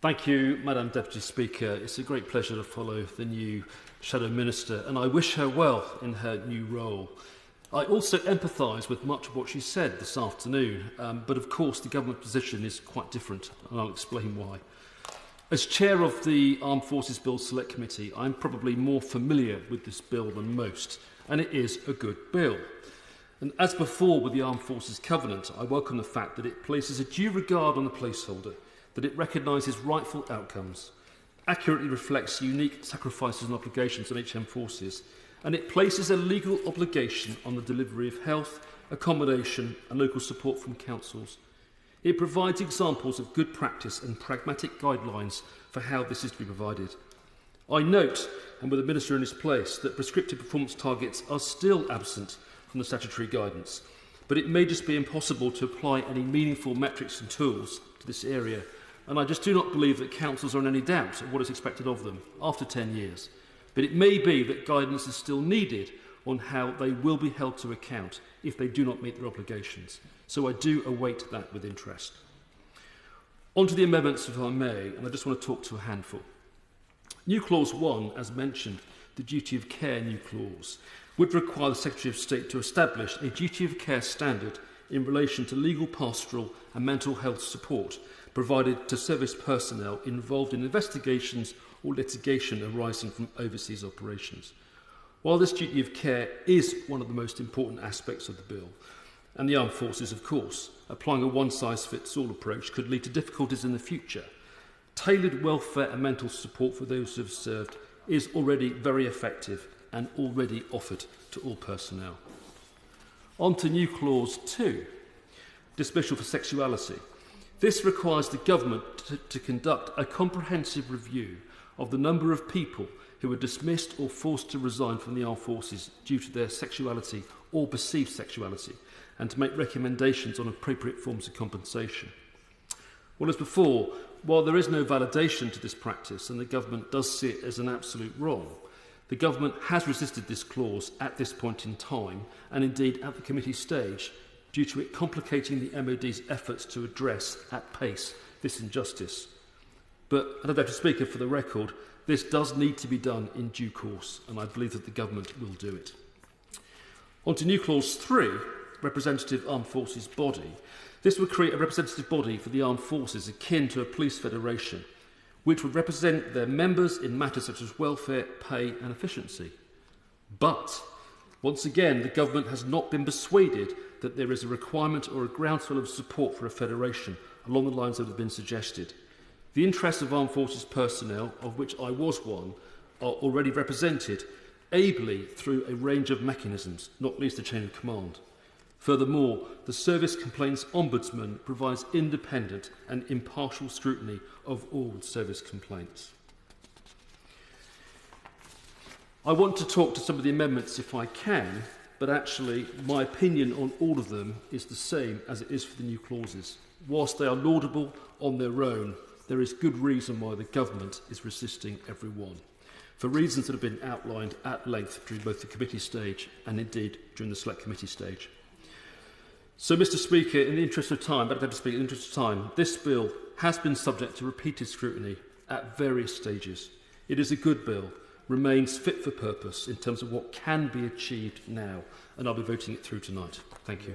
Thank you, Madam Deputy Speaker. It's a great pleasure to follow the new Shadow Minister, and I wish her well in her new role. I also empathise with much of what she said this afternoon, but of course the government position is quite different, and I'll explain why. As chair of the Armed Forces Bill Select Committee, I'm probably more familiar with this bill than most, and it is a good bill. And as before with the Armed Forces Covenant, I welcome the fact that it places a due regard on the placeholder, that it recognises rightful outcomes, accurately reflects unique sacrifices and obligations on HM forces, and it places a legal obligation on the delivery of health, accommodation and local support from councils. It provides examples of good practice and pragmatic guidelines for how this is to be provided. I note, and with the Minister in his place, that prescriptive performance targets are still absent from the statutory guidance, but it may just be impossible to apply any meaningful metrics and tools to this area, and I just do not believe that councils are in any doubt of what is expected of them after 10 years. But it may be that guidance is still needed on how they will be held to account if they do not meet their obligations. So I do await that with interest. On to the amendments, if I may, and I just want to talk to a handful. New Clause 1, as mentioned, the duty of care new clause, would require the Secretary of State to establish a duty of care standard in relation to legal, pastoral and mental health support provided to service personnel involved in investigations or litigation arising from overseas operations. While this duty of care is one of the most important aspects of the bill, and the armed forces, of course, applying a one-size-fits-all approach could lead to difficulties in the future, tailored welfare and mental support for those who have served is already very effective and already offered to all personnel. On to new clause 2, dismissal for sexuality. This requires the government to conduct a comprehensive review of the number of people who are dismissed or forced to resign from the armed forces due to their sexuality or perceived sexuality, and to make recommendations on appropriate forms of compensation. Well, as before, while there is no validation to this practice and the government does see it as an absolute wrong, the government has resisted this clause at this point in time, and indeed at the committee stage, due to it complicating the MOD's efforts to address at pace this injustice. But, Madam Deputy Speaker, for the record, this does need to be done in due course, and I believe that the government will do it. On to new clause 3, representative armed forces body. This would create a representative body for the armed forces akin to a police federation, which would represent their members in matters such as welfare, pay and efficiency. But, once again, the government has not been persuaded that there is a requirement or a groundswell of support for a federation along the lines that have been suggested. The interests of armed forces personnel, of which I was one, are already represented ably through a range of mechanisms, not least the chain of command. Furthermore, the Service Complaints Ombudsman provides independent and impartial scrutiny of all service complaints. I want to talk to some of the amendments if I can, but actually my opinion on all of them is the same as it is for the new clauses. Whilst they are laudable on their own, there is good reason why the government is resisting every one, for reasons that have been outlined at length during both the committee stage and indeed during the select committee stage. So, Mr. Speaker, in the interest of time, this bill has been subject to repeated scrutiny at various stages. It is a good bill, remains fit for purpose in terms of what can be achieved now, and I'll be voting it through tonight. Thank you.